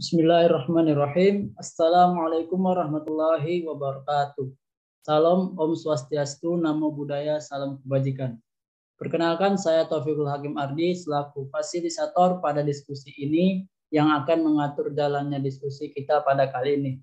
Bismillahirrahmanirrahim. Assalamualaikum warahmatullahi wabarakatuh. Salam Om Swastiastu, Namo Buddhaya, salam kebajikan. Perkenalkan, saya Taufikul Hakim Ardi selaku fasilitator pada diskusi ini yang akan mengatur jalannya diskusi kita pada kali ini.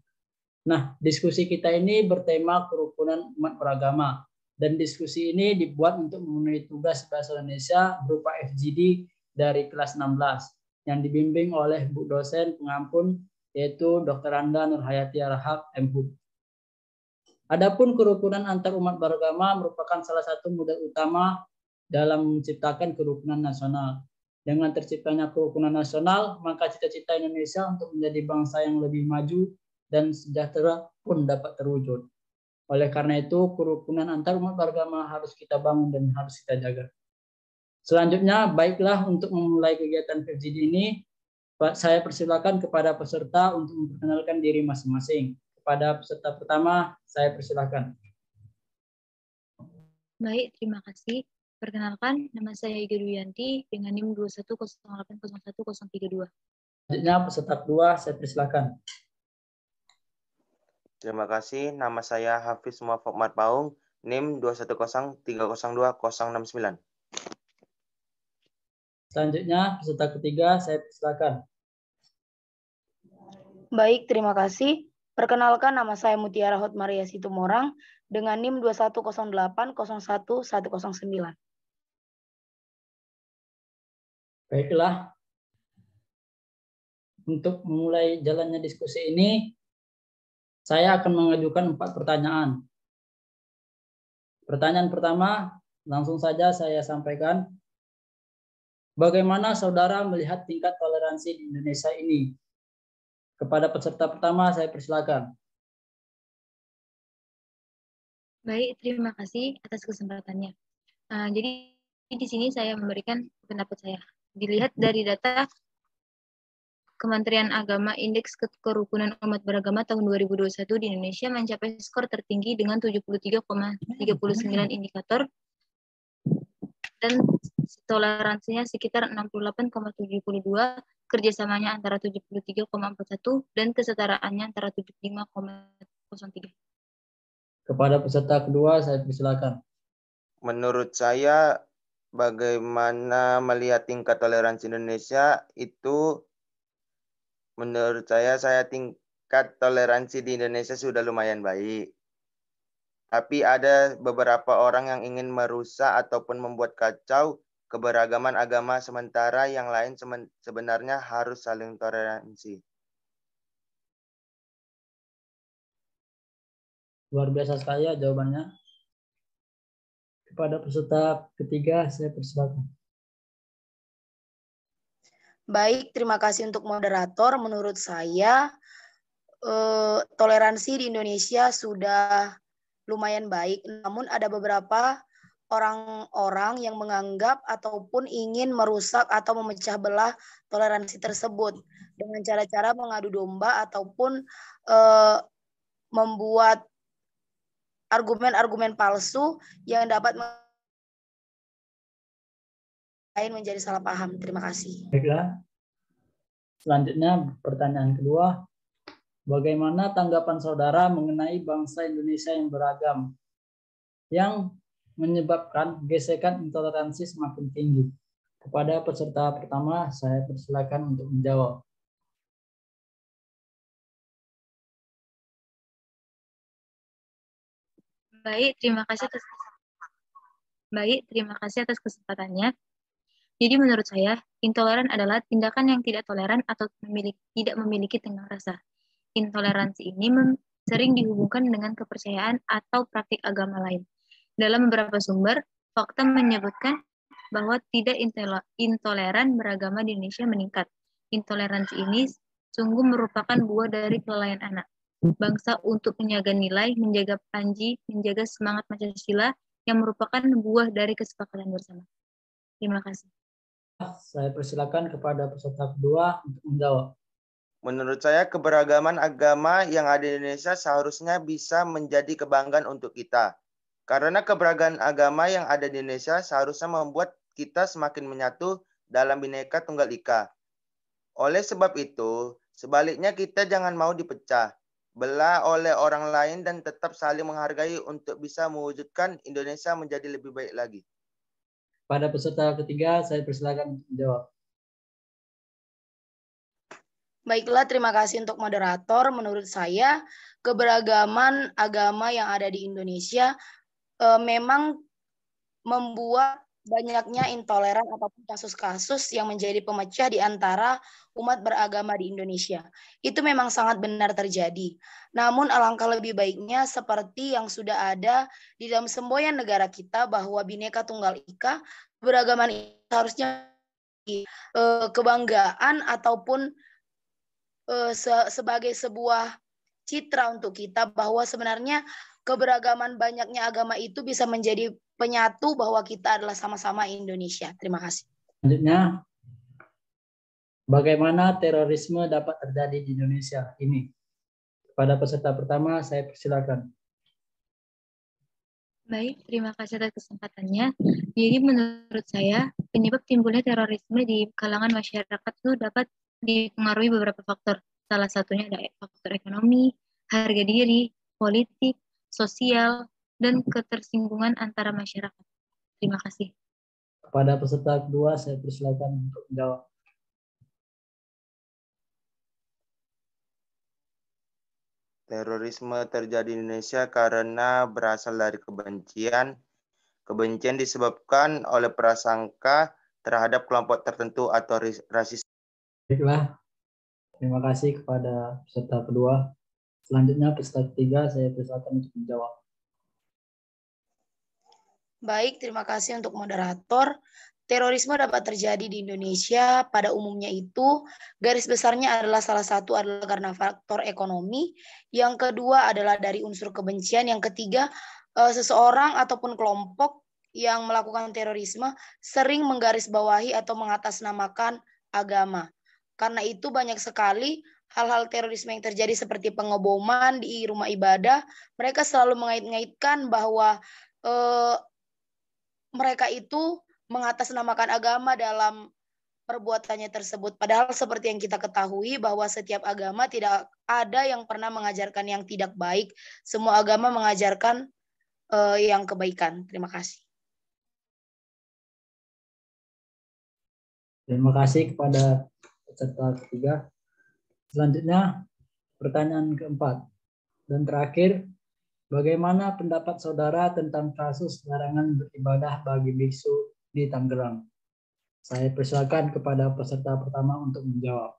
Nah, diskusi kita ini bertema kerukunan umat beragama dan diskusi ini dibuat untuk memenuhi tugas Bahasa Indonesia berupa FGD dari kelas 16 yang dibimbing oleh Bu dosen pengampun yaitu Dr. Anda Nurhayati Arhaq, MHub. Adapun kerukunan antar umat beragama merupakan salah satu modal utama dalam menciptakan kerukunan nasional. Dengan terciptanya kerukunan nasional, maka cita-cita Indonesia untuk menjadi bangsa yang lebih maju dan sejahtera pun dapat terwujud. Oleh karena itu, kerukunan antar umat beragama harus kita bangun dan harus kita jaga. Selanjutnya, baiklah untuk memulai kegiatan FGD ini, saya persilakan kepada peserta untuk memperkenalkan diri masing-masing. Kepada peserta pertama, saya persilakan. Baik, terima kasih. Perkenalkan, nama saya Iga Duyanti dengan NIM 2108011032. Selanjutnya, peserta kedua, saya persilakan. Terima kasih, nama saya Hafiz Muhammad Marpaung, NIM 2103020069. Selanjutnya, peserta ketiga, saya persilakan. Baik, terima kasih. Perkenalkan, nama saya Mutiara Hotmaria Situmorang dengan NIM 2108011109. Baiklah, untuk memulai jalannya diskusi ini, saya akan mengajukan 4 pertanyaan. Pertanyaan pertama, langsung saja saya sampaikan. Bagaimana saudara melihat tingkat toleransi di Indonesia ini? Kepada peserta pertama, saya persilakan. Baik, terima kasih atas kesempatannya. Jadi di sini saya memberikan pendapat saya. Dilihat dari data Kementerian Agama, Indeks Kerukunan Umat Beragama tahun 2021 di Indonesia mencapai skor tertinggi dengan 73,39 indikator dan toleransinya sekitar 68,72, kerjasamanya antara 73,41 dan kesetaraannya antara 75,03. Kepada peserta kedua, saya persilakan. Menurut saya, bagaimana melihat tingkat toleransi Indonesia itu, menurut saya tingkat toleransi di Indonesia sudah lumayan baik. Tapi ada beberapa orang yang ingin merusak ataupun membuat kacau keberagaman agama, sementara yang lain sebenarnya harus saling toleransi. Luar biasa sekali jawabannya. Kepada peserta ketiga, saya persilakan. Baik, terima kasih untuk moderator. Menurut saya, toleransi di Indonesia sudah lumayan baik. Namun ada beberapa orang-orang yang menganggap ataupun ingin merusak atau memecah belah toleransi tersebut dengan cara-cara mengadu domba ataupun membuat argumen-argumen palsu yang dapat menjadi salah paham. Terima kasih. Baiklah. Selanjutnya pertanyaan kedua. Bagaimana tanggapan saudara mengenai bangsa Indonesia yang beragam yang menyebabkan gesekan intoleransi semakin tinggi? Kepada peserta pertama, saya persilakan untuk menjawab. Baik, terima kasih atas kesempatannya. Jadi menurut saya, intoleran adalah tindakan yang tidak toleran atau tidak memiliki tenggang rasa. Intoleransi ini sering dihubungkan dengan kepercayaan atau praktik agama lain. Dalam beberapa sumber, fakta menyebutkan bahwa tidak intoleran beragama di Indonesia meningkat. Intoleransi ini sungguh merupakan buah dari kelalaian anak bangsa untuk menjaga nilai, menjaga panji, menjaga semangat Pancasila yang merupakan buah dari kesepakatan bersama. Terima kasih. Saya persilakan kepada peserta kedua untuk menjawab. Menurut saya, keberagaman agama yang ada di Indonesia seharusnya bisa menjadi kebanggaan untuk kita. Karena keberagaman agama yang ada di Indonesia seharusnya membuat kita semakin menyatu dalam Bhinneka Tunggal Ika. Oleh sebab itu, Sebaliknya kita jangan mau dipecah belah oleh orang lain dan tetap saling menghargai untuk bisa mewujudkan Indonesia menjadi lebih baik lagi. Pada peserta ketiga, saya persilakan untuk menjawab. Baiklah, terima kasih untuk moderator. Menurut saya, keberagaman agama yang ada di Indonesia memang membuat banyaknya intoleran ataupun kasus-kasus yang menjadi pemecah di antara umat beragama di Indonesia. Itu memang sangat benar terjadi. Namun alangkah lebih baiknya seperti yang sudah ada di dalam semboyan negara kita bahwa Bhinneka Tunggal Ika, keberagaman ini harusnya kebanggaan ataupun sebagai sebuah citra untuk kita bahwa sebenarnya keberagaman banyaknya agama itu bisa menjadi penyatu bahwa kita adalah sama-sama Indonesia. Terima kasih. Selanjutnya, bagaimana terorisme dapat terjadi di Indonesia ini? Pada peserta pertama, saya persilakan. Baik, terima kasih atas kesempatannya. Jadi menurut saya, penyebab timbulnya terorisme di kalangan masyarakat itu dapat dipengaruhi beberapa faktor. Salah satunya ada faktor ekonomi, harga diri, politik, sosial, dan ketersinggungan antara masyarakat. Terima kasih. Kepada peserta kedua, saya persilakan untuk menjawab. Terorisme terjadi di Indonesia karena berasal dari kebencian. Kebencian disebabkan oleh prasangka terhadap kelompok tertentu atau rasis. Baiklah, terima kasih kepada peserta kedua. Selanjutnya peserta ketiga, saya persilakan untuk menjawab. Baik, terima kasih untuk moderator. Terorisme dapat terjadi di Indonesia pada umumnya itu garis besarnya adalah salah satu adalah karena faktor ekonomi, yang kedua adalah dari unsur kebencian, yang ketiga seseorang ataupun kelompok yang melakukan terorisme sering menggarisbawahi atau mengatasnamakan agama. Karena itu banyak sekali hal-hal terorisme yang terjadi seperti pengeboman di rumah ibadah, mereka selalu mengait-ngaitkan bahwa mereka itu mengatasnamakan agama dalam perbuatannya tersebut. Padahal seperti yang kita ketahui bahwa setiap agama tidak ada yang pernah mengajarkan yang tidak baik. Semua agama mengajarkan yang kebaikan. Terima kasih. Terima kasih kepada peserta ketiga. Selanjutnya, pertanyaan keempat. Dan terakhir, bagaimana pendapat saudara tentang kasus larangan beribadah bagi biksu di Tangerang? Saya persilakan kepada peserta pertama untuk menjawab.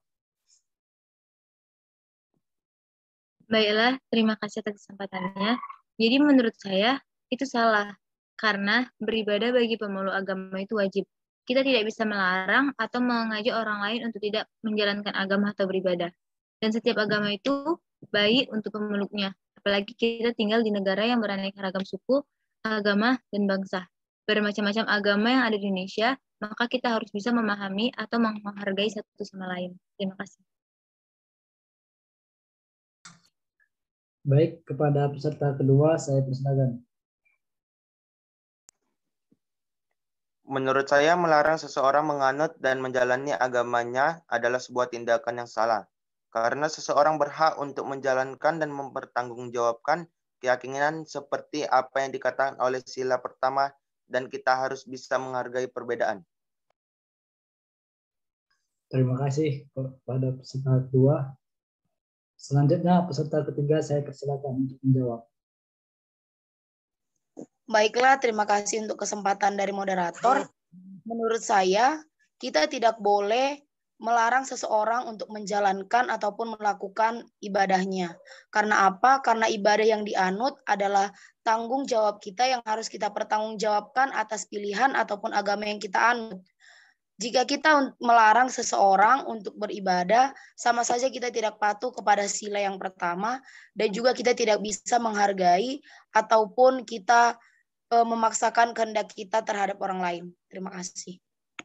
Baiklah, terima kasih atas kesempatannya. Jadi menurut saya, itu salah. Karena beribadah bagi pemeluk agama itu wajib. Kita tidak bisa melarang atau mengajak orang lain untuk tidak menjalankan agama atau beribadah. Dan setiap agama itu baik untuk pemeluknya. Apalagi kita tinggal di negara yang beraneka ragam suku, agama, dan bangsa. Bermacam-macam agama yang ada di Indonesia, maka kita harus bisa memahami atau menghargai satu sama lain. Terima kasih. Baik, kepada peserta kedua, saya persilakan. Menurut saya, melarang seseorang menganut dan menjalani agamanya adalah sebuah tindakan yang salah. Karena seseorang berhak untuk menjalankan dan mempertanggungjawabkan keyakinan seperti apa yang dikatakan oleh sila pertama, dan kita harus bisa menghargai perbedaan. Terima kasih kepada peserta kedua. Selanjutnya, peserta ketiga, saya persilakan untuk menjawab. Baiklah, terima kasih untuk kesempatan dari moderator. Menurut saya, kita tidak boleh melarang seseorang untuk menjalankan ataupun melakukan ibadahnya. Karena apa? Karena ibadah yang dianut adalah tanggung jawab kita yang harus kita pertanggungjawabkan atas pilihan ataupun agama yang kita anut. Jika kita melarang seseorang untuk beribadah, sama saja kita tidak patuh kepada sila yang pertama, dan juga kita tidak bisa menghargai ataupun kita memaksakan kehendak kita terhadap orang lain. Terima kasih.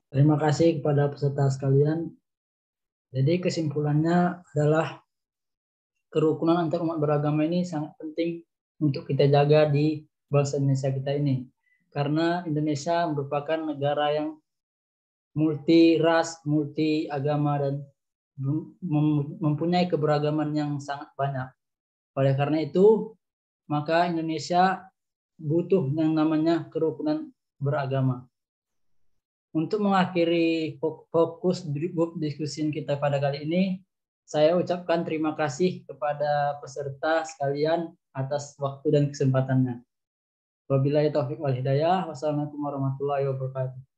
Terima kasih kepada peserta sekalian. Jadi kesimpulannya adalah kerukunan antar umat beragama ini sangat penting untuk kita jaga di bangsa Indonesia kita ini. Karena Indonesia merupakan negara yang multi ras, multi agama, dan mempunyai keberagaman yang sangat banyak. Oleh karena itu, maka Indonesia butuh yang namanya kerukunan beragama. Untuk mengakhiri fokus diskusi kita pada kali ini, saya ucapkan terima kasih kepada peserta sekalian atas waktu dan kesempatannya. Wabillahi taufiq wal hidayah. Wassalamualaikum warahmatullahi wabarakatuh.